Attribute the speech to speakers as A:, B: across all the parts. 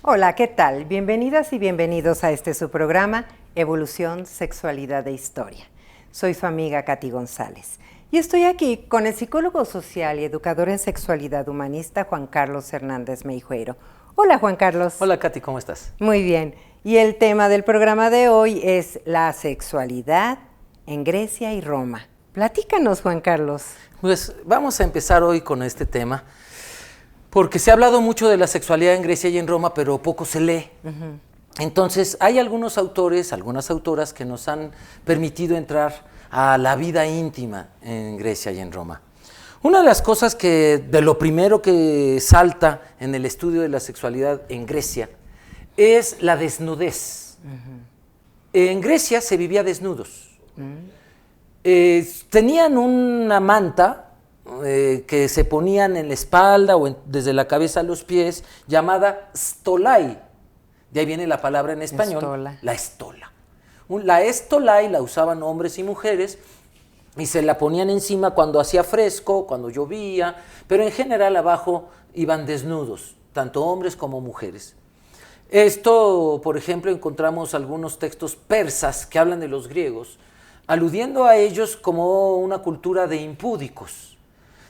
A: Hola, ¿qué tal? Bienvenidas y bienvenidos a este su programa, Evolución, Sexualidad e Historia. Soy su amiga Katy González y estoy aquí con el psicólogo social y educador en sexualidad humanista Juan Carlos Hernández Meijueiro. Hola, Juan Carlos.
B: Hola, Katy, ¿cómo estás?
A: Muy bien. Y el tema del programa de hoy es la sexualidad en Grecia y Roma. Platícanos, Juan Carlos.
B: Pues vamos a empezar hoy con este tema, porque se ha hablado mucho de la sexualidad en Grecia y en Roma, pero poco se lee. Entonces, hay algunos autores, algunas autoras que nos han permitido entrar a la vida íntima en Grecia y en Roma. Una de las cosas de lo primero que salta en el estudio de la sexualidad en Grecia es la desnudez. En Grecia se vivía desnudos. Tenían una manta que se ponían en la espalda o desde la cabeza a los pies, llamada stolai. De ahí viene la palabra en español,
A: Estola.
B: la estola. La estolai la usaban hombres y mujeres y se la ponían encima cuando hacía fresco, cuando llovía, pero en general abajo iban desnudos, tanto hombres como mujeres. Esto, por ejemplo, encontramos algunos textos persas que hablan de los griegos, aludiendo a ellos como una cultura de impúdicos,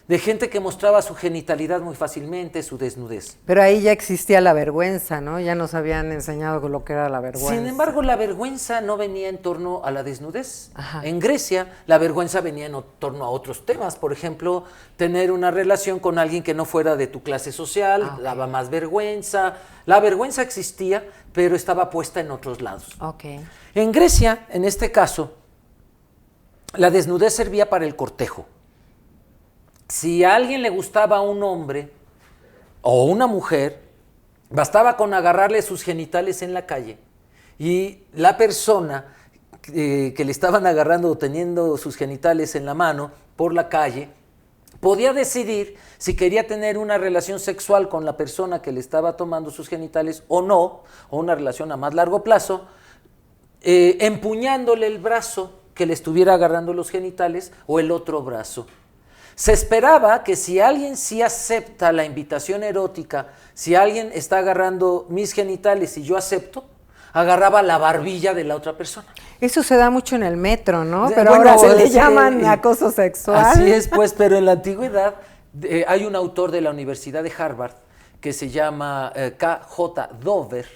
B: de gente que mostraba su genitalidad muy fácilmente, su desnudez.
A: Pero ahí ya existía la vergüenza, ¿no? Ya nos habían enseñado lo que era la vergüenza.
B: Sin embargo, la vergüenza no venía en torno a la desnudez.
A: Ajá.
B: En Grecia, la vergüenza venía en torno a otros temas. Por ejemplo, tener una relación con alguien que no fuera de tu clase social, daba más vergüenza. La vergüenza existía, pero estaba puesta en otros lados. En Grecia, en este caso, la desnudez servía para el cortejo. Si a alguien le gustaba un hombre o una mujer, bastaba con agarrarle sus genitales en la calle y la persona que le estaban agarrando o teniendo sus genitales en la mano por la calle podía decidir si quería tener una relación sexual con la persona que le estaba tomando sus genitales o no, o una relación a más largo plazo, empuñándole el brazo que le estuviera agarrando los genitales o el otro brazo. Se esperaba que si alguien sí acepta la invitación erótica, si alguien está agarrando mis genitales y yo acepto, agarraba la barbilla de la otra persona.
A: Eso se da mucho en el metro, ¿no?
B: Pero
A: Bueno, ahora se le
B: sí,
A: llaman acoso sexual.
B: Así es, pues, pero en la antigüedad hay un autor de la Universidad de Harvard que se llama K.J. Dover.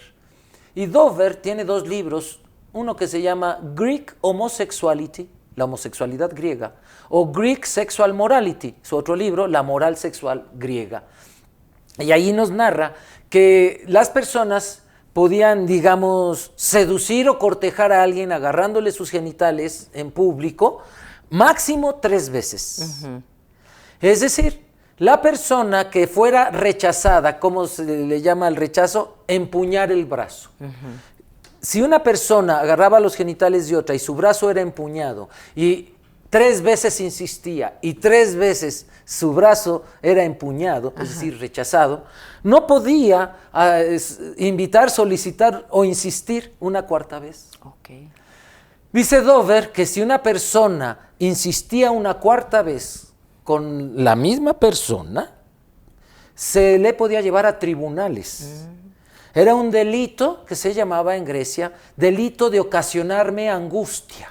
B: Y Dover tiene dos libros, uno que se llama Greek Homosexuality, la homosexualidad griega, o Greek Sexual Morality, su otro libro, La moral sexual griega. Y ahí nos narra que las personas podían, digamos, seducir o cortejar a alguien agarrándole sus genitales en público, máximo 3 veces. Es decir, la persona que fuera rechazada, ¿cómo se le llama el rechazo? Empuñar el brazo. Si una persona agarraba los genitales de otra y su brazo era empuñado y 3 veces insistía y 3 veces su brazo era empuñado, es decir, rechazado, no podía invitar, solicitar o insistir una 4ª vez. Dice Dover que si una persona insistía una 4ª vez con la misma persona, se le podía llevar a tribunales. Era un delito que se llamaba en Grecia delito de ocasionarme angustia.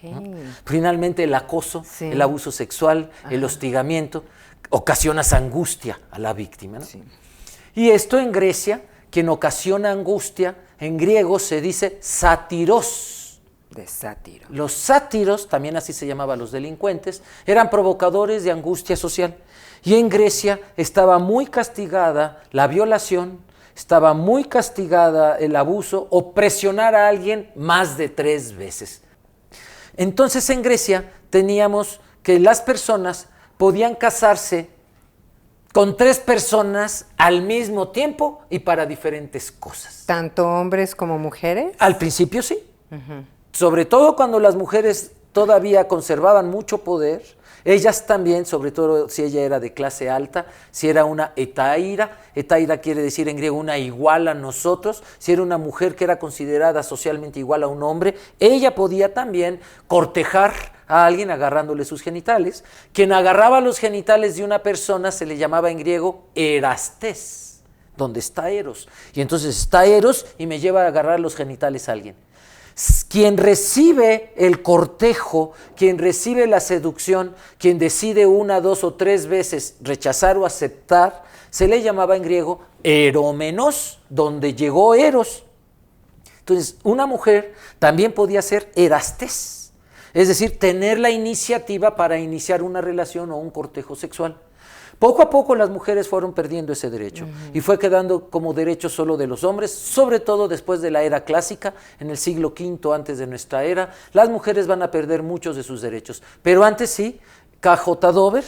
B: ¿No? Finalmente el acoso, el abuso sexual, el hostigamiento, ocasionas angustia a la víctima, ¿no? Y esto en Grecia, quien ocasiona angustia, en griego se dice sátiros.
A: De sátiro.
B: Los sátiros, también así se llamaban los delincuentes, eran provocadores de angustia social. Y en Grecia estaba muy castigada la violación, estaba muy castigada el abuso o presionar a alguien más de 3 veces. Entonces en Grecia teníamos que las personas podían casarse con 3 personas al mismo tiempo y para diferentes cosas.
A: ¿Tanto hombres como mujeres?
B: Al principio sí. Sobre todo cuando las mujeres todavía conservaban mucho poder, ellas también, sobre todo si ella era de clase alta, si era una hetaira quiere decir en griego una igual a nosotros, si era una mujer que era considerada socialmente igual a un hombre, ella podía también cortejar a alguien agarrándole sus genitales. Quien agarraba los genitales de una persona se le llamaba en griego erastés. donde está Eros. Y entonces está Eros y me lleva a agarrar los genitales a alguien. Quien recibe el cortejo, quien recibe la seducción, quien decide 1, 2 o 3 veces rechazar o aceptar, se le llamaba en griego eromenos, donde llegó Eros. Entonces, una mujer también podía ser erastés, es decir, tener la iniciativa para iniciar una relación o un cortejo sexual. Poco a poco las mujeres fueron perdiendo ese derecho y fue quedando como derecho solo de los hombres, sobre todo después de la era clásica, en el siglo V antes de nuestra era, las mujeres van a perder muchos de sus derechos. Pero antes sí, K.J. Dover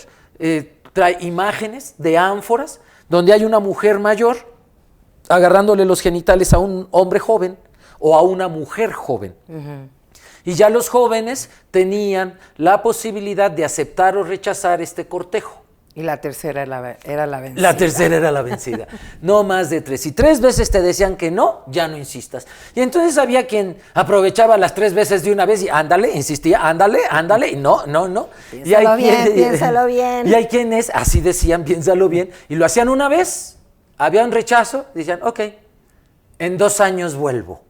B: trae imágenes de ánforas donde hay una mujer mayor agarrándole los genitales a un hombre joven o a una mujer joven. Y ya los jóvenes tenían la posibilidad de aceptar o rechazar este cortejo.
A: Y la tercera era la vencida.
B: La tercera era la vencida. No más de 3. Si 3 veces te decían que no, ya no insistas. Y entonces había quien aprovechaba las 3 veces de una vez y ándale, insistía, ándale, y no.
A: Piénsalo bien.
B: Y hay quienes así decían, piénsalo bien, y lo hacían una vez, había un rechazo, decían, ok, en 2 años vuelvo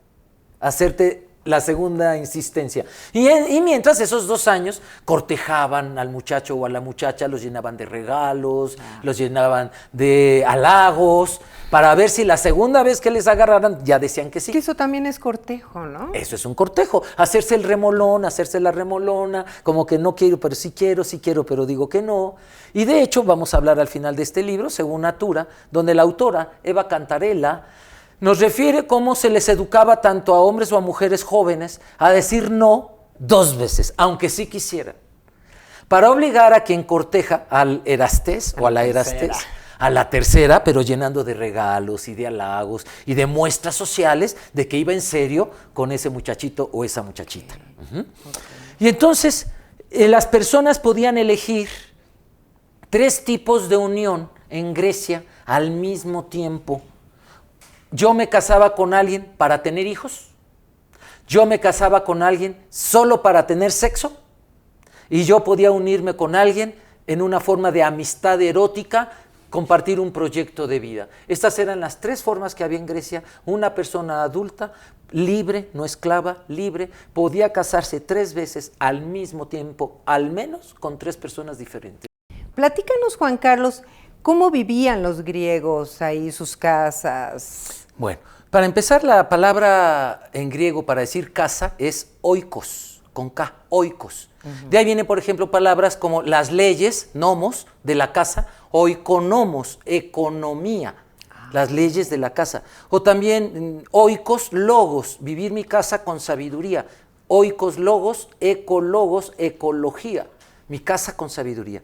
B: a hacerte la segunda insistencia. Y mientras esos 2 años cortejaban al muchacho o a la muchacha, los llenaban de regalos, los llenaban de halagos, para ver si la segunda vez que les agarraran ya decían que sí.
A: Que eso también es cortejo, ¿no?
B: Eso es un cortejo, hacerse el remolón, hacerse la remolona, como que no quiero, pero sí quiero, pero digo que no. Y de hecho vamos a hablar al final de este libro, según Natura, donde la autora, Eva Cantarella, nos refiere cómo se les educaba tanto a hombres o a mujeres jóvenes a decir no 2 veces, aunque sí quisieran, para obligar a quien corteja al erastés o a la erastés, a la tercera, pero llenando de regalos y de halagos y de muestras sociales de que iba en serio con ese muchachito o esa muchachita. Y entonces las personas podían elegir 3 tipos de unión en Grecia al mismo tiempo. Yo me casaba con alguien para tener hijos, yo me casaba con alguien solo para tener sexo, y yo podía unirme con alguien en una forma de amistad erótica, compartir un proyecto de vida. Estas eran las 3 formas que había en Grecia. Una persona adulta, libre, no esclava, libre, podía casarse 3 veces al mismo tiempo, al menos con 3 personas diferentes.
A: Platícanos, Juan Carlos, ¿cómo vivían los griegos ahí, sus casas?
B: Bueno, para empezar, la palabra en griego para decir casa es oikos, con K, oikos. De ahí vienen, por ejemplo, palabras como las leyes, nomos, de la casa, oikonomos, economía, las leyes de la casa. O también oikos, logos, vivir mi casa con sabiduría. Oikos, logos, ecologos, ecología, mi casa con sabiduría.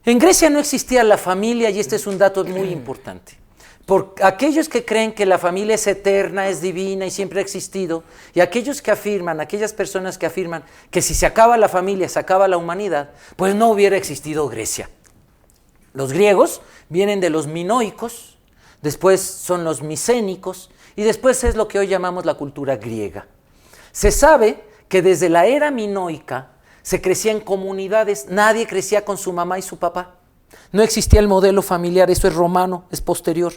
B: En Grecia no existía la familia, y este es un dato muy importante. Por aquellos que creen que la familia es eterna, es divina y siempre ha existido, y aquellas personas que afirman que si se acaba la familia, se acaba la humanidad, pues no hubiera existido Grecia. Los griegos vienen de los minoicos, después son los micénicos, y después es lo que hoy llamamos la cultura griega. Se sabe que desde la era minoica se crecía en comunidades, nadie crecía con su mamá y su papá. No existía el modelo familiar, eso es romano, es posterior.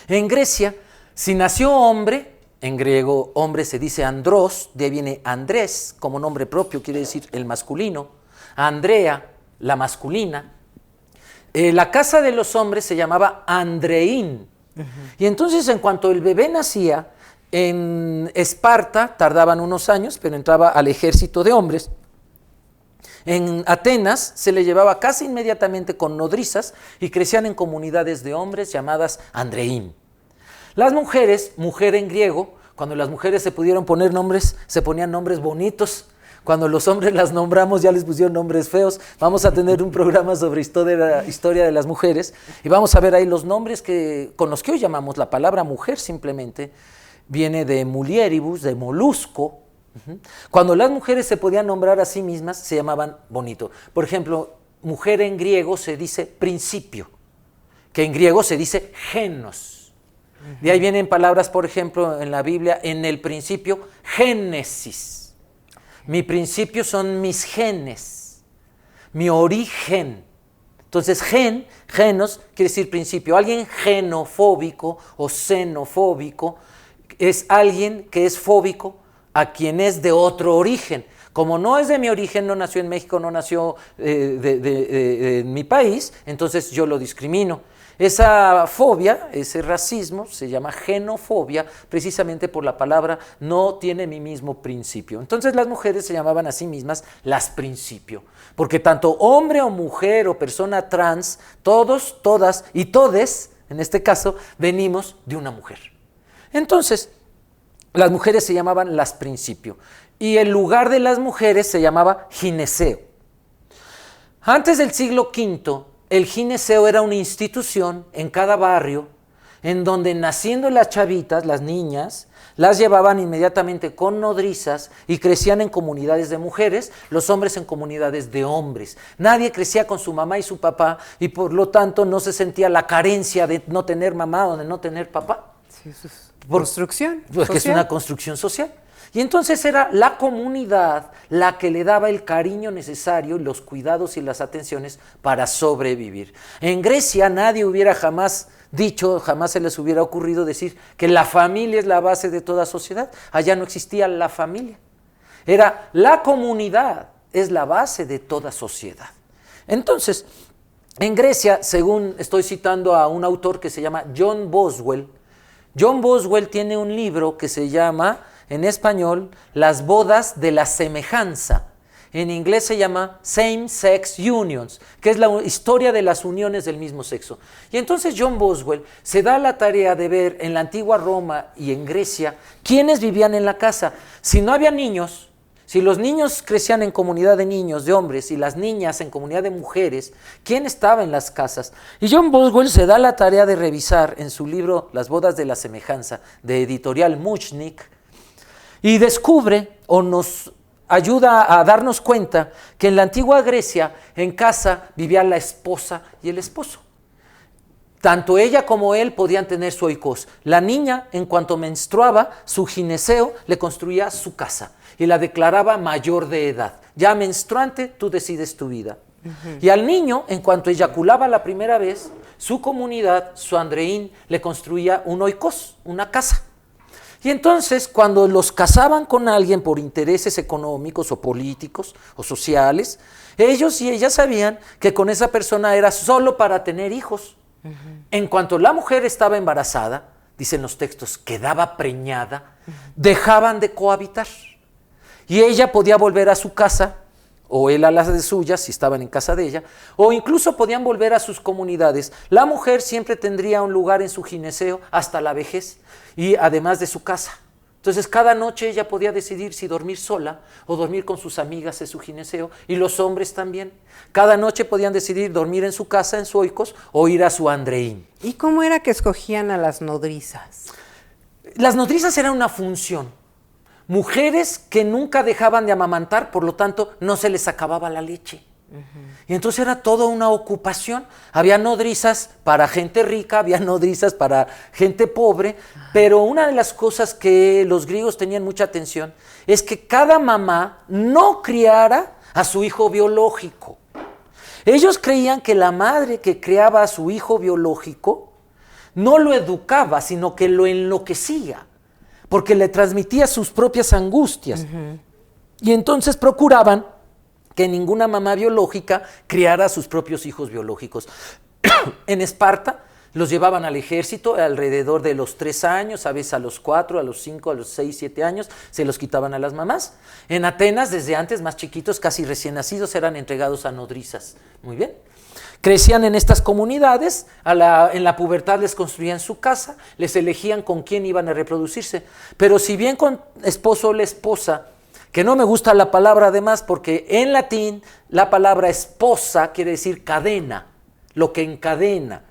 B: En Grecia, si nació hombre, en griego hombre se dice andros, de ahí viene Andrés, como nombre propio, quiere decir el masculino, Andrea, la masculina. La casa de los hombres se llamaba Andreín. Y entonces, en cuanto el bebé nacía, en Esparta tardaban unos años, pero entraba al ejército de hombres. En Atenas se le llevaba casi inmediatamente con nodrizas y crecían en comunidades de hombres llamadas Andreín. Las mujeres, mujer en griego, cuando las mujeres se pudieron poner nombres, se ponían nombres bonitos. Cuando los hombres las nombramos ya les pusieron nombres feos. Vamos a tener un programa sobre historia de las mujeres y vamos a ver ahí los nombres con los que hoy llamamos la palabra mujer simplemente. Viene de mulieribus, de molusco. Cuando las mujeres se podían nombrar a sí mismas, se llamaban bonito. Por ejemplo, mujer en griego se dice principio, que en griego se dice genos. De ahí vienen palabras, por ejemplo, en la Biblia, en el principio, génesis. Mi principio son mis genes, mi origen. Entonces, genos, quiere decir principio. Alguien genofóbico o xenofóbico es alguien que es fóbico a quien es de otro origen. Como no es de mi origen, no nació en México, no nació en mi país, entonces yo lo discrimino. Esa fobia, ese racismo, se llama genofobia, precisamente por la palabra no tiene mi mismo principio. Entonces las mujeres se llamaban a sí mismas las principio, porque tanto hombre o mujer o persona trans, todos, todas y todes, en este caso, venimos de una mujer. Entonces, las mujeres se llamaban las principio, y el lugar de las mujeres se llamaba gineceo. Antes del siglo V, el gineceo era una institución en cada barrio en donde naciendo las chavitas, las niñas, las llevaban inmediatamente con nodrizas y crecían en comunidades de mujeres, los hombres en comunidades de hombres. Nadie crecía con su mamá y su papá y por lo tanto no se sentía la carencia de no tener mamá o de no tener papá.
A: Sí, eso es construcción social.
B: Porque es una construcción social. Y entonces era la comunidad la que le daba el cariño necesario, los cuidados y las atenciones para sobrevivir. En Grecia nadie hubiera jamás dicho, jamás se les hubiera ocurrido decir que la familia es la base de toda sociedad. Allá no existía la familia. Era la comunidad, es la base de toda sociedad. Entonces, en Grecia, según estoy citando a un autor que se llama John Boswell tiene un libro que se llama, en español, Las bodas de la semejanza. En inglés se llama Same Sex Unions, que es la historia de las uniones del mismo sexo. Y entonces John Boswell se da la tarea de ver en la antigua Roma y en Grecia quiénes vivían en la casa. Si no había niños, si los niños crecían en comunidad de niños, de hombres, y las niñas en comunidad de mujeres, ¿quién estaba en las casas? Y John Boswell se da la tarea de revisar en su libro Las bodas de la semejanza, de editorial Muchnik, y descubre o nos ayuda a darnos cuenta que en la antigua Grecia, en casa, vivían la esposa y el esposo. Tanto ella como él podían tener su oikos. La niña, en cuanto menstruaba, su gineceo le construía su casa y la declaraba mayor de edad. Ya menstruante, tú decides tu vida. Y al niño, en cuanto eyaculaba la primera vez, su comunidad, su andreín, le construía un oikos, una casa. Y entonces, cuando los casaban con alguien por intereses económicos o políticos o sociales, ellos y ellas sabían que con esa persona era solo para tener hijos. En cuanto la mujer estaba embarazada, dicen los textos, quedaba preñada, dejaban de cohabitar. Y ella podía volver a su casa, o él a las de suyas, si estaban en casa de ella, o incluso podían volver a sus comunidades. La mujer siempre tendría un lugar en su gineceo hasta la vejez, y además de su casa. Entonces cada noche ella podía decidir si dormir sola o dormir con sus amigas en su gineceo, y los hombres también. Cada noche podían decidir dormir en su casa, en su oikos, o ir a su andreín.
A: ¿Y cómo era que escogían a las nodrizas?
B: Las nodrizas eran una función. Mujeres que nunca dejaban de amamantar, por lo tanto no se les acababa la leche. Y entonces era toda una ocupación. Había nodrizas para gente rica, había nodrizas para gente pobre, pero una de las cosas que los griegos tenían mucha atención es que cada mamá no criara a su hijo biológico. Ellos creían que la madre que criaba a su hijo biológico no lo educaba, sino que lo enloquecía, porque le transmitía sus propias angustias. Y entonces procuraban que ninguna mamá biológica criara a sus propios hijos biológicos. En Esparta los llevaban al ejército alrededor de los 3 años, a veces a los 4, a los 5, a los 6, 7 años, se los quitaban a las mamás. En Atenas, desde antes, más chiquitos, casi recién nacidos, eran entregados a nodrizas. Muy bien. Crecían en estas comunidades, en la pubertad les construían su casa, les elegían con quién iban a reproducirse. Pero si bien con esposo o la esposa, que no me gusta la palabra además porque en latín la palabra esposa quiere decir cadena, lo que encadena.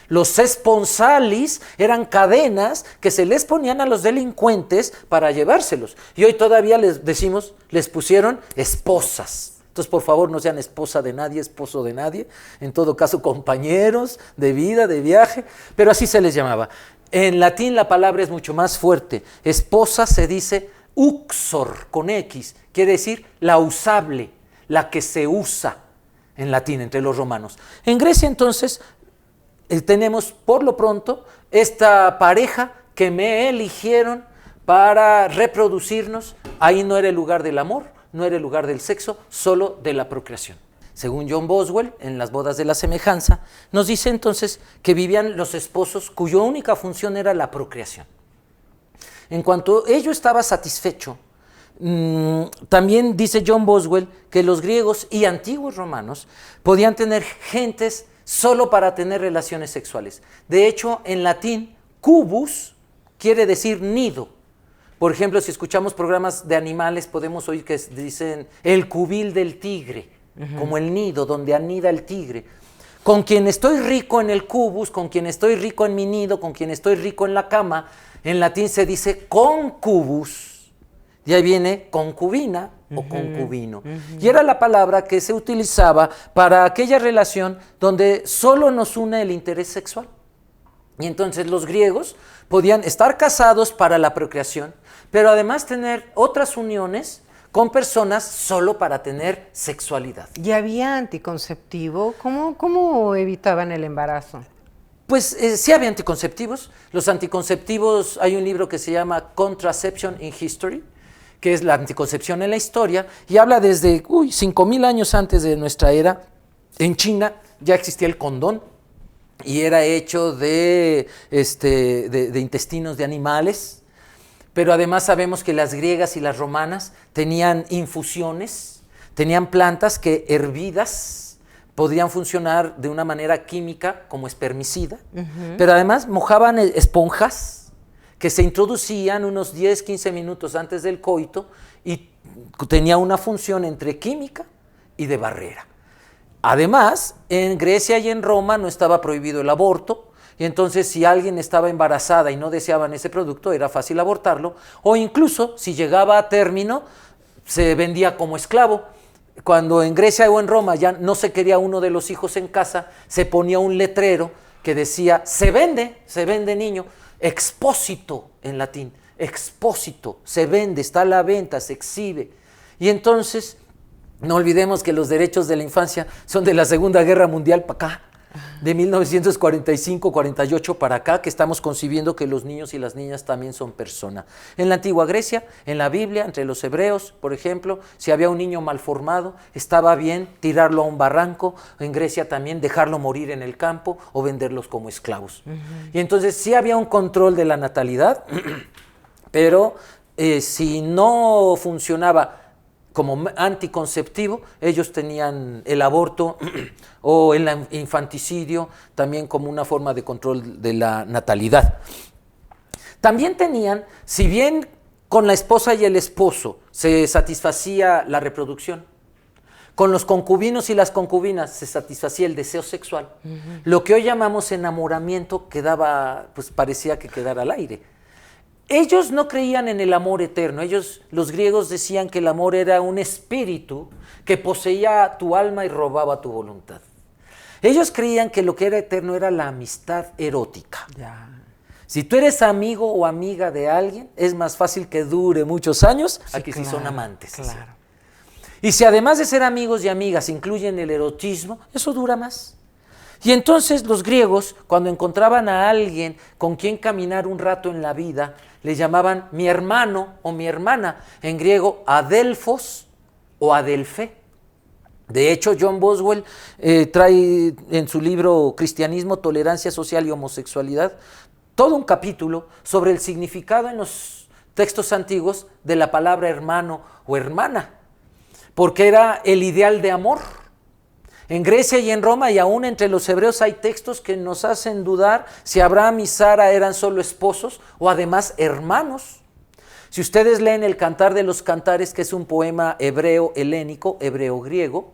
B: Los esponsalis eran cadenas que se les ponían a los delincuentes para llevárselos. Y hoy todavía les decimos, les pusieron esposas. Entonces, por favor, no sean esposa de nadie, esposo de nadie. En todo caso, compañeros de vida, de viaje. Pero así se les llamaba. En latín la palabra es mucho más fuerte. Esposa se dice uxor, con X. Quiere decir la usable, la que se usa. en latín, entre los romanos. En Grecia, entonces, tenemos por lo pronto esta pareja que me eligieron para reproducirnos. Ahí no era el lugar del amor, no era el lugar del sexo, solo de la procreación. Según John Boswell, en Las bodas de la semejanza, nos dice entonces que vivían los esposos cuya única función era la procreación. En cuanto ello estaba satisfecho, también dice John Boswell que los griegos y antiguos romanos podían tener gentes solo para tener relaciones sexuales. De hecho, en latín, cubus quiere decir nido. Por ejemplo, si escuchamos programas de animales, podemos oír que dicen el cubil del tigre, como el nido donde anida el tigre. Con quien estoy rico en el cubus, con quien estoy rico en mi nido, con quien estoy rico en la cama, en latín se dice concubus. De ahí viene concubina o concubino. Y era la palabra que se utilizaba para aquella relación donde solo nos une el interés sexual. Y entonces los griegos podían estar casados para la procreación, pero además tener otras uniones con personas solo para tener sexualidad.
A: ¿Y había anticonceptivo? ¿Cómo evitaban el embarazo?
B: Pues sí había anticonceptivos. Los anticonceptivos, hay un libro que se llama Contraception in History, que es la anticoncepción en la historia, y habla desde 5,000 años antes de nuestra era. En China ya existía el condón, y era hecho de intestinos de animales, pero además sabemos que las griegas y las romanas tenían infusiones, tenían plantas que hervidas podían funcionar de una manera química como espermicida, pero además mojaban esponjas que se introducían unos 10, 15 minutos antes del coito y tenía una función entre química y de barrera. Además, en Grecia y en Roma no estaba prohibido el aborto, y entonces si alguien estaba embarazada y no deseaban ese producto, era fácil abortarlo, o incluso si llegaba a término, se vendía como esclavo. Cuando en Grecia o en Roma ya no se quería uno de los hijos en casa, se ponía un letrero que decía, se vende niño, expósito en latín, expósito, se vende, está a la venta, se exhibe. Y entonces, no olvidemos que los derechos de la infancia son de la Segunda Guerra Mundial para acá, de 1945-48 para acá, que estamos concibiendo que los niños y las niñas también son personas. En la antigua Grecia, en la Biblia, entre los hebreos, por ejemplo, si había un niño malformado, estaba bien tirarlo a un barranco. En Grecia también dejarlo morir en el campo o venderlos como esclavos. Y entonces sí había un control de la natalidad, pero si no funcionaba como anticonceptivo, ellos tenían el aborto o el infanticidio también como una forma de control de la natalidad. También tenían, si bien con la esposa y el esposo se satisfacía la reproducción, con los concubinos y las concubinas se satisfacía el deseo sexual, lo que hoy llamamos enamoramiento quedaba, pues parecía que quedara al aire. Ellos no creían en el amor eterno. Los griegos decían que el amor era un espíritu que poseía tu alma y robaba tu voluntad. Ellos creían que lo que era eterno era la amistad erótica.
A: Ya.
B: Si tú eres amigo o amiga de alguien, es más fácil que dure muchos años a que si son amantes.
A: Claro.
B: Y si además de ser amigos y amigas incluyen el erotismo, eso dura más. Y entonces los griegos, cuando encontraban a alguien con quien caminar un rato en la vida, le llamaban mi hermano o mi hermana, en griego adelfos o adelfe. De hecho, John Boswell trae en su libro Cristianismo, Tolerancia Social y Homosexualidad todo un capítulo sobre el significado en los textos antiguos de la palabra hermano o hermana, porque era el ideal de amor. En Grecia y en Roma y aún entre los hebreos hay textos que nos hacen dudar si Abraham y Sara eran solo esposos o además hermanos. Si ustedes leen el Cantar de los Cantares, que es un poema hebreo helénico, hebreo griego,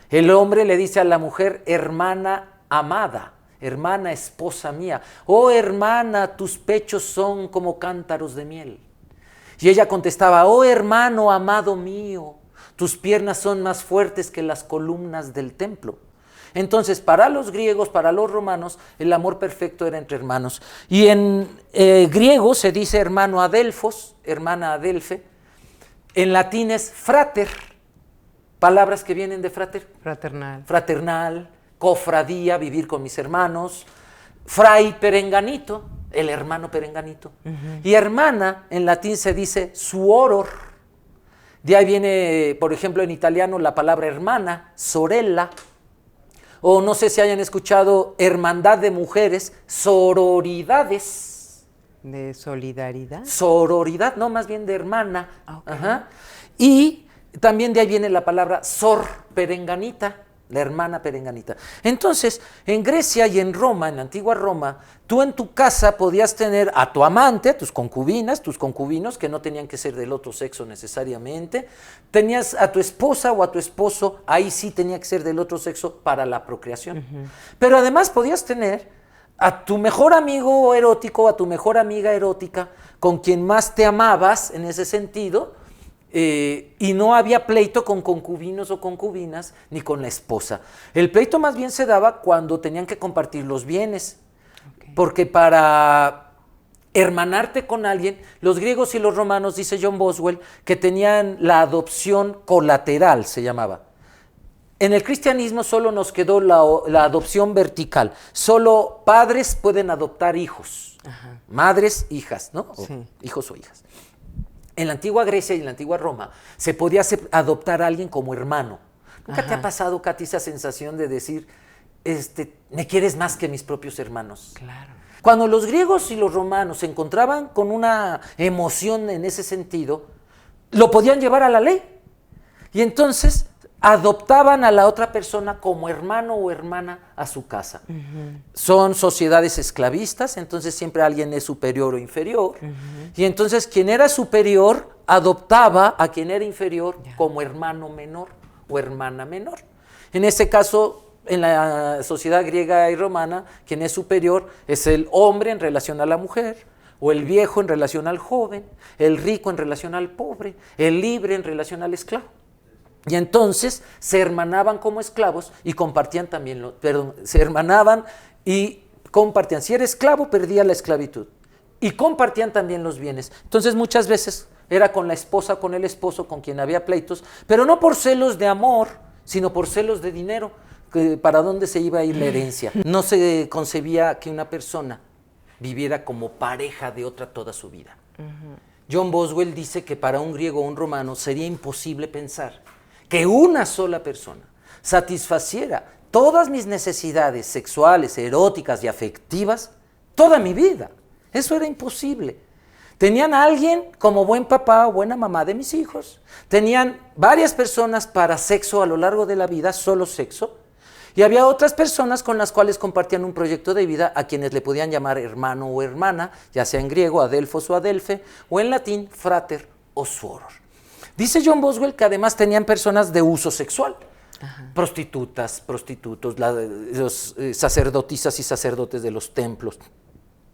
B: el hombre le dice a la mujer, hermana amada, hermana esposa mía, oh hermana, tus pechos son como cántaros de miel. Y ella contestaba, oh hermano amado mío, tus piernas son más fuertes que las columnas del templo. Entonces, para los griegos, para los romanos, el amor perfecto era entre hermanos. Y en griego se dice hermano adelfos, hermana adelfe. En latín es frater, palabras que vienen de
A: Fraternal.
B: cofradía, vivir con mis hermanos, fray perenganito, el hermano perenganito. Y hermana, en latín se dice suoror. De ahí viene, por ejemplo, en italiano la palabra hermana, sorella. O no sé si hayan escuchado hermandad de mujeres, sororidades.
A: ¿De solidaridad?
B: Sororidad, no, más bien de hermana.
A: Okay.
B: Ajá. Y también de ahí viene la palabra sor perenganita, la hermana perenganita. Entonces, en Grecia y en Roma, en la antigua Roma, tú en tu casa podías tener a tu amante, a tus concubinas, tus concubinos, que no tenían que ser del otro sexo necesariamente. Tenías a tu esposa o a tu esposo, ahí sí tenía que ser del otro sexo para la procreación. Pero además podías tener a tu mejor amigo erótico, a tu mejor amiga erótica, con quien más te amabas en ese sentido. Y no había pleito con concubinos o concubinas, ni con la esposa. El pleito más bien se daba cuando tenían que compartir los bienes, porque para hermanarte con alguien, los griegos y los romanos, dice John Boswell, que tenían la adopción colateral, se llamaba. En el cristianismo solo nos quedó la adopción vertical. Solo padres pueden adoptar hijos, madres, hijas, ¿no?
A: Sí.
B: Hijos o hijas. En la antigua Grecia y en la antigua Roma se podía adoptar a alguien como hermano. ¿Nunca te ha pasado, Katy, esa sensación de decir, me quieres más que mis propios hermanos?
A: Claro.
B: Cuando los griegos y los romanos se encontraban con una emoción en ese sentido, lo podían llevar a la ley. Y entonces adoptaban a la otra persona como hermano o hermana a su casa. Son sociedades esclavistas, entonces siempre alguien es superior o inferior. Y entonces quien era superior adoptaba a quien era inferior como hermano menor o hermana menor. En este caso, en la sociedad griega y romana, quien es superior es el hombre en relación a la mujer, o el viejo en relación al joven, el rico en relación al pobre, el libre en relación al esclavo. Y entonces se hermanaban como esclavos y compartían también, se hermanaban y compartían. Si era esclavo, perdía la esclavitud. Y compartían también los bienes. Entonces muchas veces era con la esposa, con el esposo, con quien había pleitos, pero no por celos de amor, sino por celos de dinero, para dónde se iba a ir la herencia. No se concebía que una persona viviera como pareja de otra toda su vida. John Boswell dice que para un griego o un romano sería imposible pensar que una sola persona satisfaciera todas mis necesidades sexuales, eróticas y afectivas toda mi vida. Eso era imposible. Tenían a alguien como buen papá o buena mamá de mis hijos. Tenían varias personas para sexo a lo largo de la vida, solo sexo. Y había otras personas con las cuales compartían un proyecto de vida a quienes le podían llamar hermano o hermana, ya sea en griego, adelphos o adelphe, o en latín, frater o suoror. Dice John Boswell que además tenían personas de uso sexual, prostitutas, prostitutos, los sacerdotisas y sacerdotes de los templos.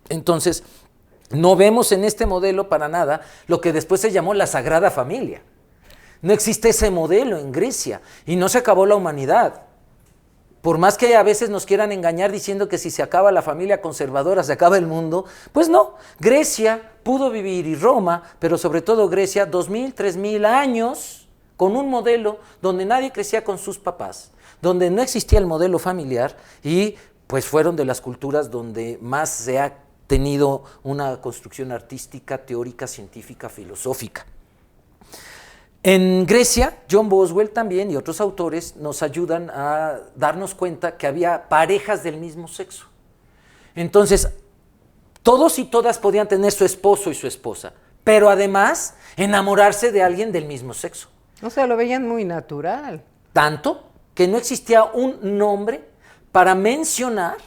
B: Entonces, no vemos en este modelo para nada lo que después se llamó la Sagrada Familia. No existe ese modelo en Grecia y no se acabó la humanidad. Por más que a veces nos quieran engañar diciendo que si se acaba la familia conservadora se acaba el mundo, pues no. Grecia pudo vivir, y Roma, pero sobre todo Grecia, 2000, 3000 años con un modelo donde nadie crecía con sus papás, donde no existía el modelo familiar y pues fueron de las culturas donde más se ha tenido una construcción artística, teórica, científica, filosófica. En Grecia, John Boswell también y otros autores nos ayudan a darnos cuenta que había parejas del mismo sexo. Entonces, todos y todas podían tener su esposo y su esposa, pero además enamorarse de alguien del mismo sexo.
A: O sea, lo veían muy natural.
B: Tanto que no existía un nombre para mencionar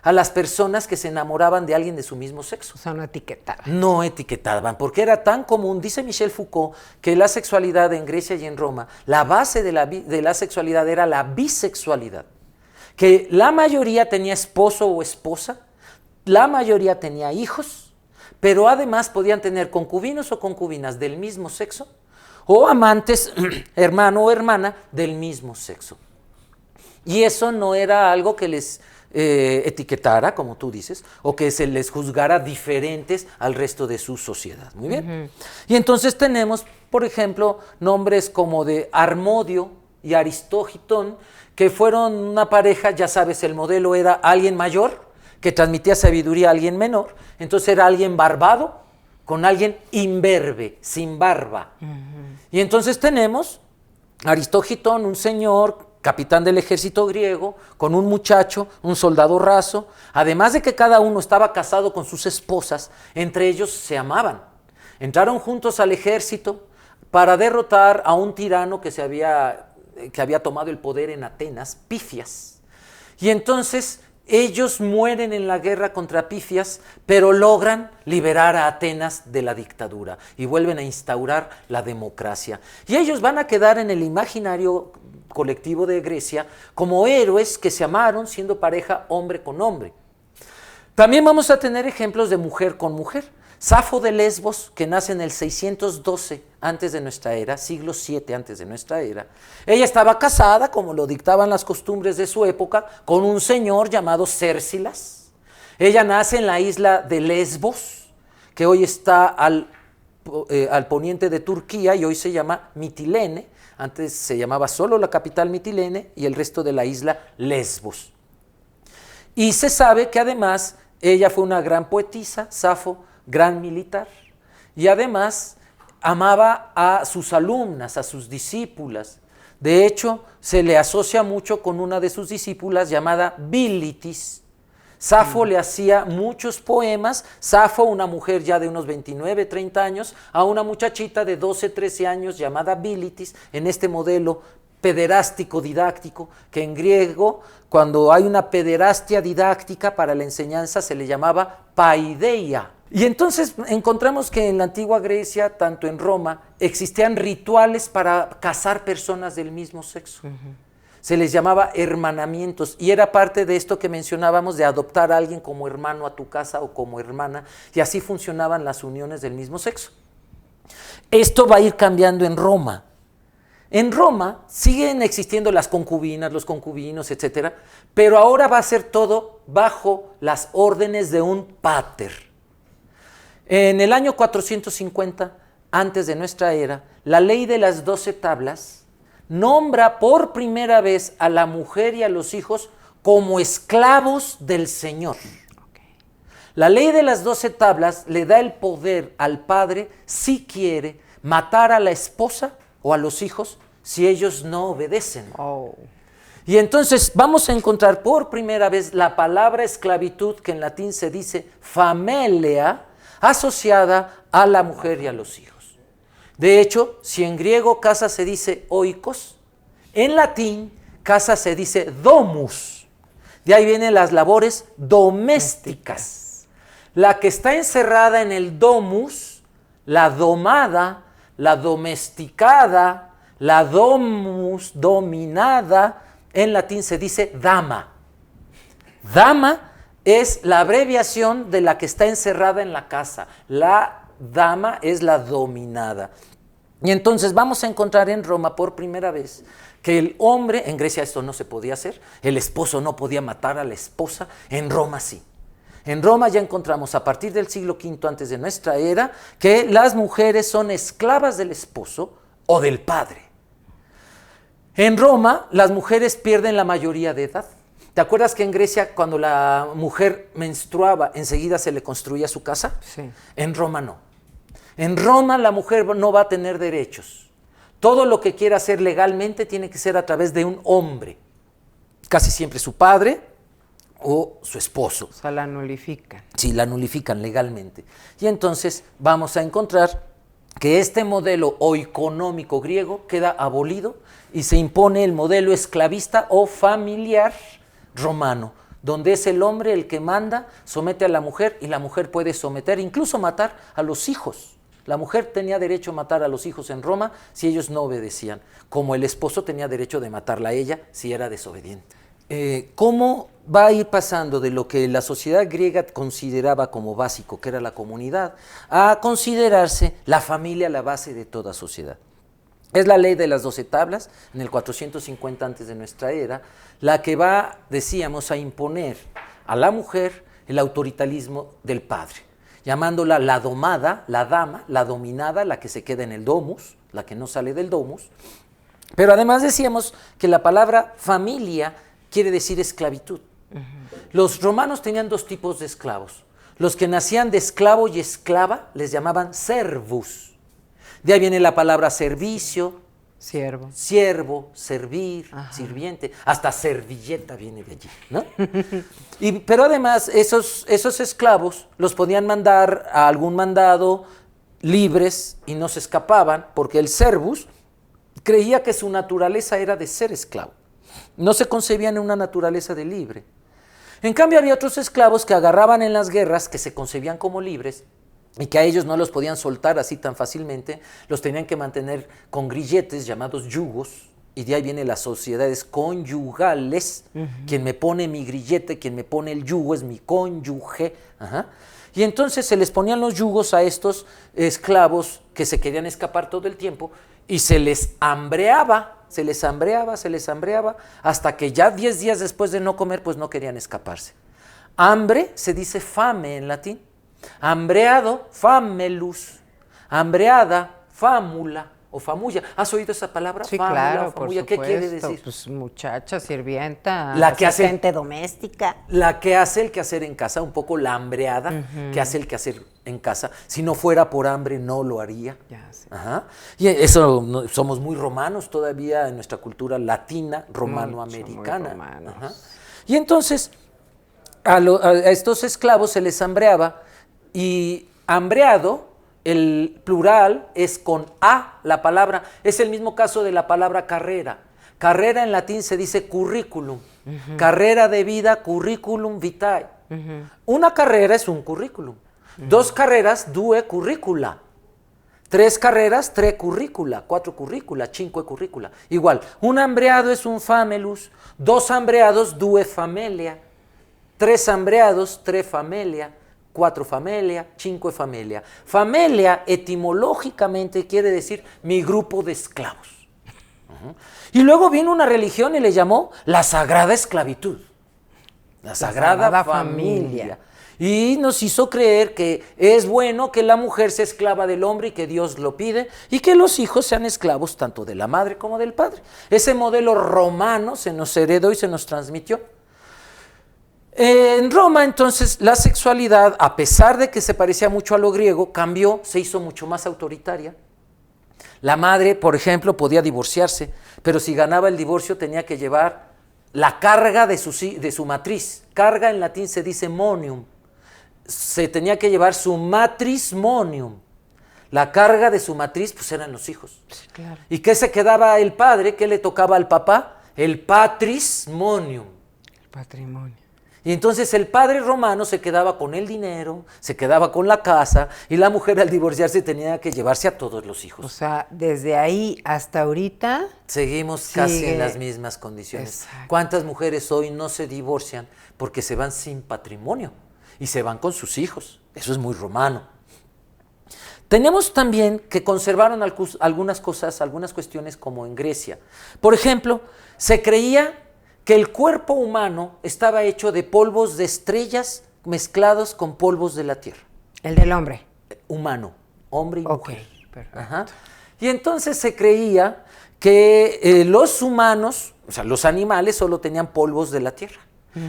B: a las personas que se enamoraban de alguien de su mismo sexo.
A: O sea, no etiquetaban.
B: No etiquetaban, porque era tan común, dice Michel Foucault, que la sexualidad en Grecia y en Roma, la base de la sexualidad era la bisexualidad, que la mayoría tenía esposo o esposa, la mayoría tenía hijos, pero además podían tener concubinos o concubinas del mismo sexo, o amantes, hermano o hermana, del mismo sexo. Y eso no era algo que les etiquetara, como tú dices, o que se les juzgara diferentes al resto de su sociedad. Muy bien. Y entonces tenemos, por ejemplo, nombres como de Harmodio y Aristógitón, que fueron una pareja, ya sabes, el modelo era alguien mayor que transmitía sabiduría a alguien menor, entonces era alguien barbado con alguien imberbe, sin barba. Y entonces tenemos Aristógitón, un señor, capitán del ejército griego, con un muchacho, un soldado raso, además de que cada uno estaba casado con sus esposas, entre ellos se amaban. Entraron juntos al ejército para derrotar a un tirano que había tomado el poder en Atenas, Pifias. Y entonces ellos mueren en la guerra contra Pifias, pero logran liberar a Atenas de la dictadura y vuelven a instaurar la democracia. Y ellos van a quedar en el imaginario colectivo de Grecia como héroes que se amaron siendo pareja hombre con hombre. También vamos a tener ejemplos de mujer con mujer. Safo de Lesbos, que nace en el 612 antes de nuestra era, siglo VII antes de nuestra era. Ella estaba casada, como lo dictaban las costumbres de su época, con un señor llamado Cércilas. Ella nace en la isla de Lesbos, que hoy está al poniente de Turquía y hoy se llama Mitilene. Antes se llamaba solo la capital Mitilene y el resto de la isla Lesbos. Y se sabe que además ella fue una gran poetisa, Safo, gran militar, y además amaba a sus alumnas, a sus discípulas. De hecho, se le asocia mucho con una de sus discípulas llamada Bilitis. Safo le hacía muchos poemas. Safo, una mujer ya de unos 29, 30 años, a una muchachita de 12, 13 años llamada Bilitis, en este modelo pederástico didáctico, que en griego, cuando hay una pederastia didáctica para la enseñanza, se le llamaba paideia. Y entonces encontramos que en la antigua Grecia, tanto en Roma, existían rituales para casar personas del mismo sexo. Se les llamaba hermanamientos y era parte de esto que mencionábamos de adoptar a alguien como hermano a tu casa o como hermana, y así funcionaban las uniones del mismo sexo. Esto va a ir cambiando en Roma. En Roma siguen existiendo las concubinas, los concubinos, etcétera, pero ahora va a ser todo bajo las órdenes de un pater. En el año 450, antes de nuestra era, la ley de las 12 tablas nombra por primera vez a la mujer y a los hijos como esclavos del Señor. La ley de las 12 tablas le da el poder al padre, si quiere, matar a la esposa o a los hijos si ellos no obedecen. Y entonces vamos a encontrar por primera vez la palabra esclavitud, que en latín se dice familia, asociada a la mujer y a los hijos. De hecho, si en griego casa se dice oikos, en latín casa se dice domus. De ahí vienen las labores domésticas. La que está encerrada en el domus, la domada, la domesticada, la domus, dominada, en latín se dice dama. Dama es la abreviación de la que está encerrada en la casa. La dama es la dominada. Y entonces vamos a encontrar en Roma por primera vez que el hombre, en Grecia esto no se podía hacer, el esposo no podía matar a la esposa, en Roma sí. En Roma ya encontramos a partir del siglo V antes de nuestra era que las mujeres son esclavas del esposo o del padre. En Roma las mujeres pierden la mayoría de edad. ¿Te acuerdas que en Grecia cuando la mujer menstruaba enseguida se le construía su casa?
A: Sí.
B: En Roma no. En Roma la mujer no va a tener derechos. Todo lo que quiera hacer legalmente tiene que ser a través de un hombre. Casi siempre su padre o su esposo.
A: O sea, la nulifican.
B: Sí, la nulifican legalmente. Y entonces vamos a encontrar que este modelo oiconómico griego queda abolido y se impone el modelo esclavista o familiar romano, donde es el hombre el que manda, somete a la mujer y la mujer puede someter, incluso matar a los hijos. La mujer tenía derecho a matar a los hijos en Roma si ellos no obedecían, como el esposo tenía derecho de matarla a ella si era desobediente. ¿Cómo va a ir pasando de lo que la sociedad griega consideraba como básico, que era la comunidad, a considerarse la familia la base de toda sociedad? Es la ley de las 12 tablas, en el 450 antes de nuestra era, la que va, decíamos, a imponer a la mujer el autoritarismo del padre, llamándola la domada, la dama, la dominada, la que se queda en el domus, la que no sale del domus, Pero además decíamos que la palabra familia quiere decir esclavitud. Los romanos tenían dos tipos de esclavos. Los que nacían de esclavo y esclava les llamaban servus. De ahí viene la palabra servicio, siervo, servir, sirviente, hasta servilleta viene de allí, ¿no? Pero además esos esclavos los podían mandar a algún mandado libres y no se escapaban, porque el servus creía que su naturaleza era de ser esclavo. No se concebían en una naturaleza de libre. En cambio había otros esclavos que agarraban en las guerras, que se concebían como libres, y que a ellos no los podían soltar así tan fácilmente, los tenían que mantener con grilletes llamados yugos, y de ahí vienen las sociedades conyugales. Quien me pone mi grillete, quien me pone el yugo es mi cónyuge. Y entonces se les ponían los yugos a estos esclavos que se querían escapar todo el tiempo, y se les hambreaba, hasta que ya 10 días después de no comer, pues no querían escaparse. Hambre se dice fame en latín. Hambreado, famelus. Hambreada, fámula o famulla. ¿Has oído esa palabra?
A: Sí,
B: fámula,
A: claro,
B: famulla.
A: por
B: ¿Qué
A: supuesto.
B: quiere decir?
A: Pues muchacha, sirvienta,
B: La que hace-
A: asistente doméstica.
B: La que hace el quehacer en casa, un poco la hambreada, que hace el quehacer en casa. Si no fuera por hambre, no lo haría.
A: Ya sé.
B: Y eso, somos muy romanos todavía en nuestra cultura latina, romano-americana.
A: Muy romanos.
B: Y entonces, a estos esclavos se les hambreaba, y hambreado, el plural es con A, la palabra. Es el mismo caso de la palabra carrera. Carrera en latín se dice curriculum. Carrera de vida, curriculum vitae. Una carrera es un currículum. 2 carreras, 2 curricula. 3 carreras, 3 currícula. 4 currícula, 5 currícula. Igual, un hambreado es un famelus. 2 hambreados, 2 familia. 3 hambreados, 3 familia. 4 familia, 5 familia. Familia etimológicamente quiere decir mi grupo de esclavos. Y luego vino una religión y le llamó la sagrada esclavitud. La sagrada familia. Y nos hizo creer que es bueno que la mujer sea esclava del hombre y que Dios lo pide, y que los hijos sean esclavos tanto de la madre como del padre. Ese modelo romano se nos heredó y se nos transmitió. En Roma, entonces, la sexualidad, a pesar de que se parecía mucho a lo griego, cambió, se hizo mucho más autoritaria. La madre, por ejemplo, podía divorciarse, pero si ganaba el divorcio tenía que llevar la carga de su matriz. Carga en latín se dice monium. Se tenía que llevar su matrimonium. La carga de su matriz, pues eran los hijos.
A: Sí, claro.
B: ¿Y qué se quedaba el padre? ¿Qué le tocaba al papá? El patrimonium.
A: El patrimonio.
B: Y entonces el padre romano se quedaba con el dinero, se quedaba con la casa, y la mujer al divorciarse tenía que llevarse a todos los hijos.
A: O sea, desde ahí hasta ahorita
B: Seguimos casi en las mismas condiciones.
A: Exacto.
B: ¿Cuántas mujeres hoy no se divorcian porque se van sin patrimonio y se van con sus hijos? Eso es muy romano. Tenemos también que conservaron algunas cosas, algunas cuestiones como en Grecia. Por ejemplo, se creía que el cuerpo humano estaba hecho de polvos de estrellas mezclados con polvos de la tierra.
A: el del hombre.
B: Humano, hombre y mujer.
A: Perfecto.
B: Y entonces se creía que los humanos, o sea, los animales solo tenían polvos de la tierra.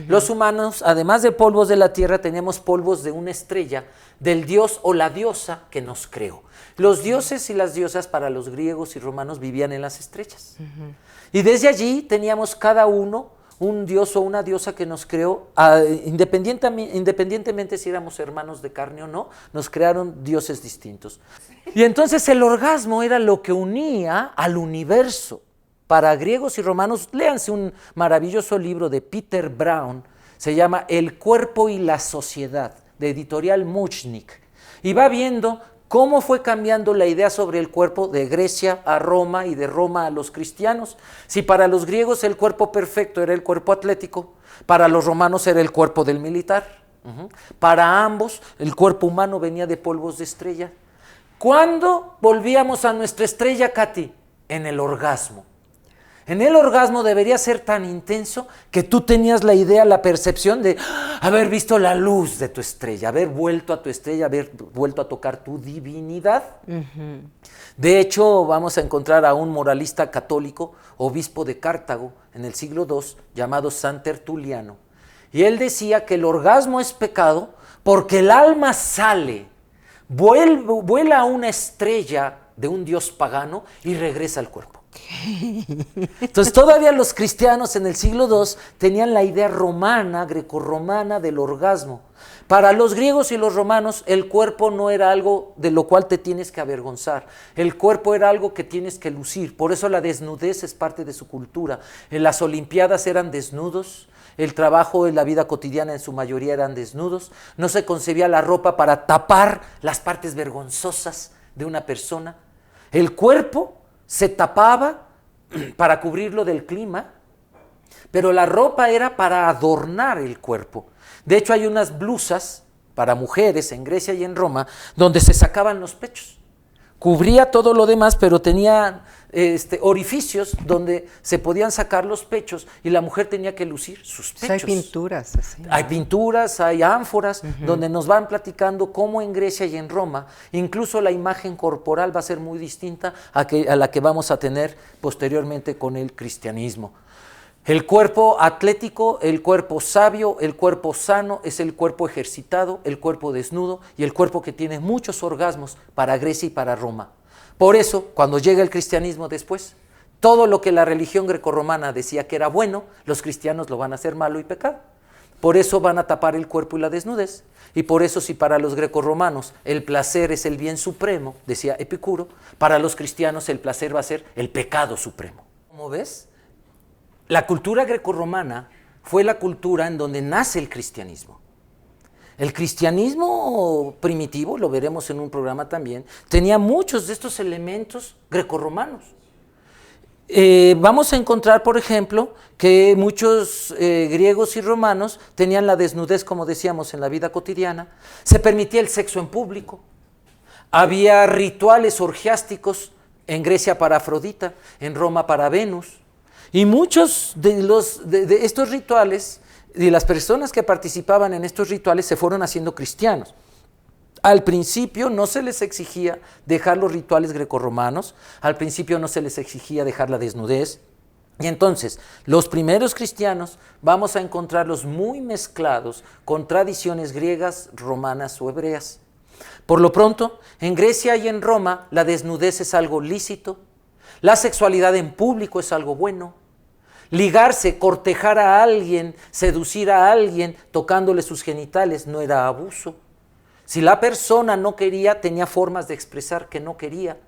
B: Los humanos, además de polvos de la tierra, teníamos polvos de una estrella, del dios o la diosa que nos creó. Los dioses y las diosas para los griegos y romanos vivían en las estrellas. Y desde allí teníamos cada uno un dios o una diosa que nos creó, independientemente si éramos hermanos de carne o no, nos crearon dioses distintos. Y entonces el orgasmo era lo que unía al universo. Para griegos y romanos, léanse un maravilloso libro de Peter Brown, se llama El cuerpo y la sociedad, de editorial Muchnik, y va viendo cómo fue cambiando la idea sobre el cuerpo de Grecia a Roma y de Roma a los cristianos. Si para los griegos el cuerpo perfecto era el cuerpo atlético, para los romanos era el cuerpo del militar. Para ambos el cuerpo humano venía de polvos de estrella. ¿Cuándo volvíamos a nuestra estrella, Katy? En el orgasmo. En el orgasmo debería ser tan intenso que tú tenías la idea, la percepción de haber visto la luz de tu estrella, haber vuelto a tu estrella, haber vuelto a tocar tu divinidad. De hecho, vamos a encontrar a un moralista católico, obispo de Cartago, en el siglo II, llamado San Tertuliano. Y él decía que el orgasmo es pecado porque el alma sale, vuela a una estrella de un dios pagano y regresa al cuerpo. Entonces todavía los cristianos en el siglo II tenían la idea romana, grecorromana del orgasmo. Para los griegos y los romanos el cuerpo no era algo de lo cual te tienes que avergonzar, el cuerpo era algo que tienes que lucir, por eso la desnudez es parte de su cultura. En las olimpiadas eran desnudos, el trabajo en la vida cotidiana en su mayoría eran desnudos, no se concebía la ropa para tapar las partes vergonzosas de una persona, el cuerpo se tapaba para cubrirlo del clima, pero la ropa era para adornar el cuerpo. De hecho, hay unas blusas para mujeres en Grecia y en Roma donde se sacaban los pechos. Cubría todo lo demás, pero tenía orificios donde se podían sacar los pechos y la mujer tenía que lucir sus pechos.
A: Hay pinturas así.
B: Hay pinturas, hay ánforas donde nos van platicando cómo en Grecia y en Roma, incluso la imagen corporal va a ser muy distinta a la que vamos a tener posteriormente con el cristianismo. El cuerpo atlético, el cuerpo sabio, el cuerpo sano es el cuerpo ejercitado, el cuerpo desnudo y el cuerpo que tiene muchos orgasmos para Grecia y para Roma. Por eso, cuando llega el cristianismo después, todo lo que la religión grecorromana decía que era bueno, los cristianos lo van a hacer malo y pecado. Por eso van a tapar el cuerpo y la desnudez. Y por eso si para los grecorromanos el placer es el bien supremo, decía Epicuro, para los cristianos el placer va a ser el pecado supremo. ¿Cómo ves? La cultura grecorromana fue la cultura en donde nace el cristianismo. El cristianismo primitivo, lo veremos en un programa también, tenía muchos de estos elementos grecorromanos. Vamos a encontrar, por ejemplo, que muchos griegos y romanos tenían la desnudez, como decíamos, en la vida cotidiana. Se permitía el sexo en público. Había rituales orgiásticos en Grecia para Afrodita, en Roma para Venus. Y muchos de estos rituales, y las personas que participaban en estos rituales se fueron haciendo cristianos. Al principio no se les exigía dejar los rituales grecorromanos, al principio no se les exigía dejar la desnudez. Y entonces, los primeros cristianos vamos a encontrarlos muy mezclados con tradiciones griegas, romanas o hebreas. Por lo pronto, en Grecia y en Roma, la desnudez es algo lícito, la sexualidad en público es algo bueno. Ligarse, cortejar a alguien, seducir a alguien, tocándole sus genitales, no era abuso. Si la persona no quería, tenía formas de expresar que no quería.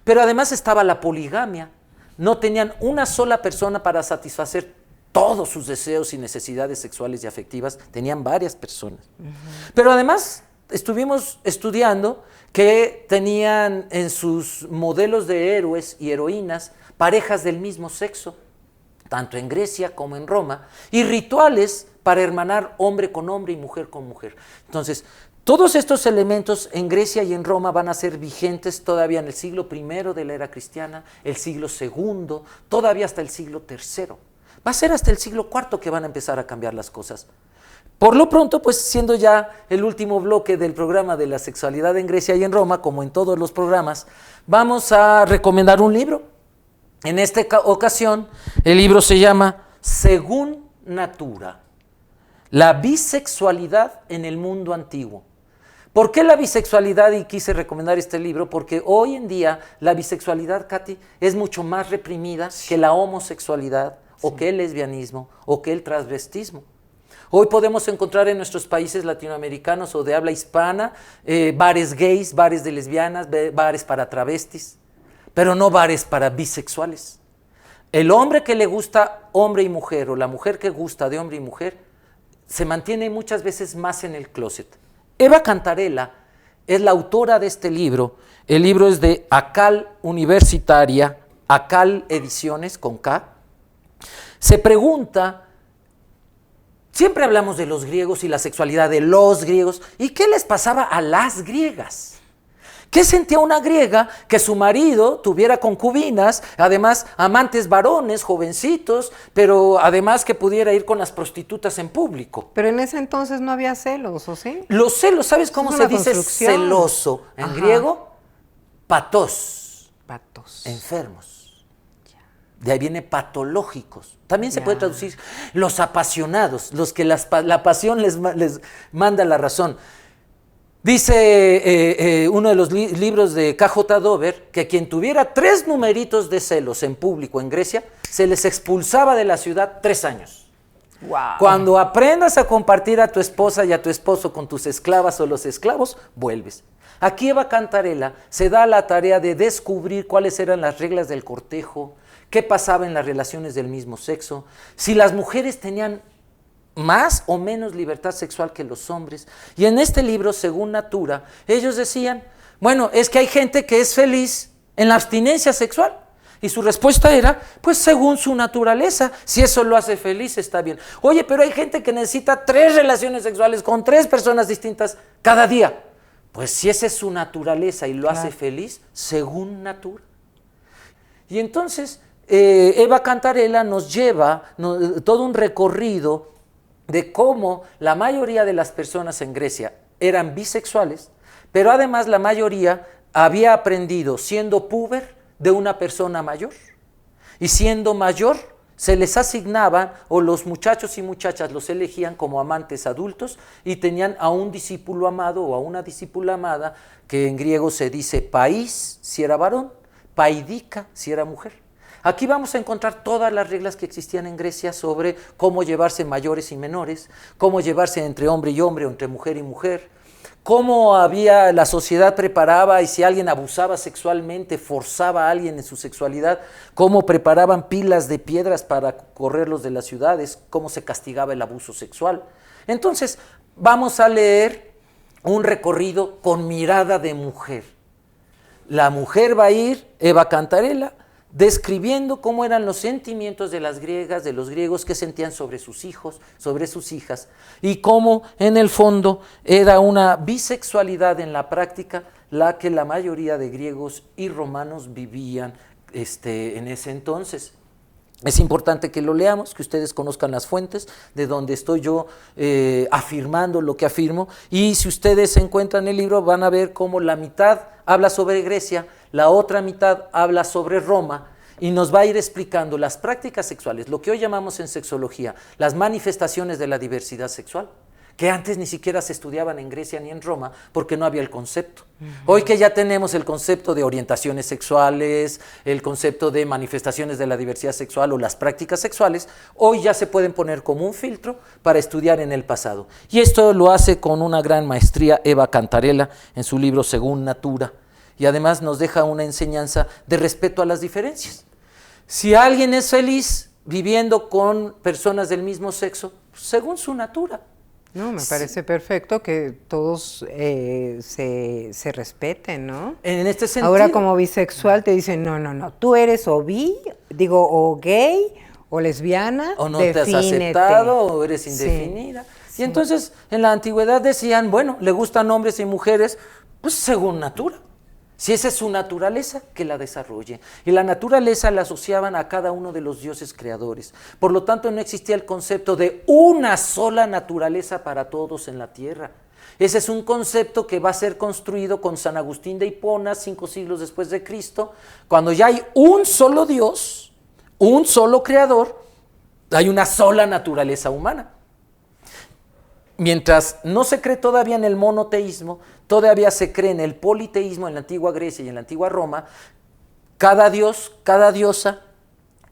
B: Pero además estaba la poligamia. No tenían una sola persona para satisfacer todos sus deseos y necesidades sexuales y afectivas. Tenían varias personas. Pero además estuvimos estudiando que tenían en sus modelos de héroes y heroínas parejas del mismo sexo, tanto en Grecia como en Roma, y rituales para hermanar hombre con hombre y mujer con mujer. Entonces, todos estos elementos en Grecia y en Roma van a ser vigentes todavía en el siglo I de la era cristiana, el siglo II, todavía hasta el siglo III. Va a ser hasta el siglo IV que van a empezar a cambiar las cosas. Por lo pronto, pues siendo ya el último bloque del programa de la sexualidad en Grecia y en Roma, como en todos los programas, vamos a recomendar un libro. En esta ocasión, el libro se llama Según Natura, la bisexualidad en el mundo antiguo. ¿Por qué la bisexualidad? Y quise recomendar este libro porque hoy en día la bisexualidad, Katy, es mucho más reprimida que la homosexualidad o que el lesbianismo o que el transvestismo. Hoy podemos encontrar en nuestros países latinoamericanos o de habla hispana bares gays, bares de lesbianas, bares para travestis, pero no bares para bisexuales. El hombre que le gusta hombre y mujer o la mujer que gusta de hombre y mujer se mantiene muchas veces más en el closet. Eva Cantarella es la autora de este libro. El libro es de Acal Universitaria, Acal Ediciones con K. Se pregunta, siempre hablamos de los griegos y la sexualidad de los griegos, ¿y qué les pasaba a las griegas? ¿Qué sentía una griega que su marido tuviera concubinas, además amantes varones, jovencitos, pero además que pudiera ir con las prostitutas en público?
A: Pero en ese entonces no había celos, ¿o sí?
B: Los celos, ¿sabes cómo se dice celoso en griego? Patos.
A: Patos.
B: Enfermos. De ahí viene patológicos. También se puede traducir los apasionados, los que la pasión les manda la razón. Dice uno de los libros de K.J. Dover que quien tuviera 3 numeritos de celos en público en Grecia, se les expulsaba de la ciudad 3 años.
A: Wow.
B: Cuando aprendas a compartir a tu esposa y a tu esposo con tus esclavas o los esclavos, vuelves. Aquí Eva Cantarella se da la tarea de descubrir cuáles eran las reglas del cortejo, qué pasaba en las relaciones del mismo sexo, si las mujeres tenían más o menos libertad sexual que los hombres. Y en este libro, según Natura, ellos decían, bueno, es que hay gente que es feliz en la abstinencia sexual. Y su respuesta era, pues según su naturaleza, si eso lo hace feliz, está bien. Oye, pero hay gente que necesita 3 relaciones sexuales con 3 personas distintas cada día. Pues si esa es su naturaleza y lo hace feliz, según Natura. Y entonces, Eva Cantarella nos lleva todo un recorrido de cómo la mayoría de las personas en Grecia eran bisexuales, pero además la mayoría había aprendido siendo puber de una persona mayor, y siendo mayor se les asignaban, o los muchachos y muchachas los elegían como amantes adultos y tenían a un discípulo amado o a una discípula amada, que en griego se dice país si era varón, paidika si era mujer. Aquí vamos a encontrar todas las reglas que existían en Grecia sobre cómo llevarse mayores y menores, cómo llevarse entre hombre y hombre o entre mujer y mujer, cómo la sociedad preparaba, y si alguien abusaba sexualmente, forzaba a alguien en su sexualidad, cómo preparaban pilas de piedras para correrlos de las ciudades, cómo se castigaba el abuso sexual. Entonces, vamos a leer un recorrido con mirada de mujer. La mujer va a ir, Eva Cantarella, describiendo cómo eran los sentimientos de las griegas, de los griegos, que sentían sobre sus hijos, sobre sus hijas, y cómo en el fondo era una bisexualidad en la práctica la que la mayoría de griegos y romanos vivían en ese entonces. Es importante que lo leamos, que ustedes conozcan las fuentes de donde estoy yo afirmando lo que afirmo, y si ustedes encuentran el libro van a ver cómo la mitad habla sobre Grecia, la otra mitad habla sobre Roma, y nos va a ir explicando las prácticas sexuales, lo que hoy llamamos en sexología, las manifestaciones de la diversidad sexual, que antes ni siquiera se estudiaban en Grecia ni en Roma porque no había el concepto. Hoy que ya tenemos el concepto de orientaciones sexuales, el concepto de manifestaciones de la diversidad sexual o las prácticas sexuales, hoy ya se pueden poner como un filtro para estudiar en el pasado. Y esto lo hace con una gran maestría Eva Cantarella en su libro Según Natura. Y además nos deja una enseñanza de respeto a las diferencias. Si alguien es feliz viviendo con personas del mismo sexo, según su natura.
A: No, me parece perfecto que todos se respeten, ¿no?
B: En este sentido.
A: Ahora como bisexual te dicen, no, tú eres o gay, o lesbiana,
B: o no te has aceptado, o eres indefinida. Sí. Y entonces en la antigüedad decían, bueno, le gustan hombres y mujeres, pues según natura. Si esa es su naturaleza, que la desarrolle. Y la naturaleza la asociaban a cada uno de los dioses creadores. Por lo tanto, no existía el concepto de una sola naturaleza para todos en la tierra. Ese es un concepto que va a ser construido con San Agustín de Hipona 5 siglos después de Cristo. Cuando ya hay un solo Dios, un solo creador, hay una sola naturaleza humana. Mientras no se cree todavía en el monoteísmo, todavía se cree en el politeísmo en la antigua Grecia y en la antigua Roma. Cada dios, cada diosa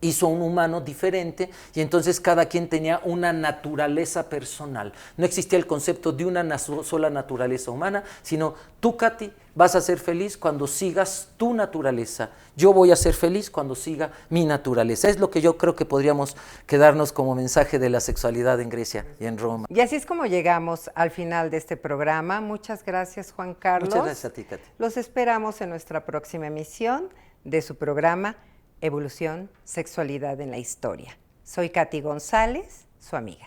B: hizo un humano diferente y entonces cada quien tenía una naturaleza personal. No existía el concepto de una sola naturaleza humana, sino tú, Katy, vas a ser feliz cuando sigas tu naturaleza. Yo voy a ser feliz cuando siga mi naturaleza. Es lo que yo creo que podríamos quedarnos como mensaje de la sexualidad en Grecia y en Roma.
A: Y así es como llegamos al final de este programa. Muchas gracias, Juan Carlos.
B: Muchas gracias a ti, Katy.
A: Los esperamos en nuestra próxima emisión de su programa Evolución, Sexualidad en la Historia. Soy Katy González, su amiga.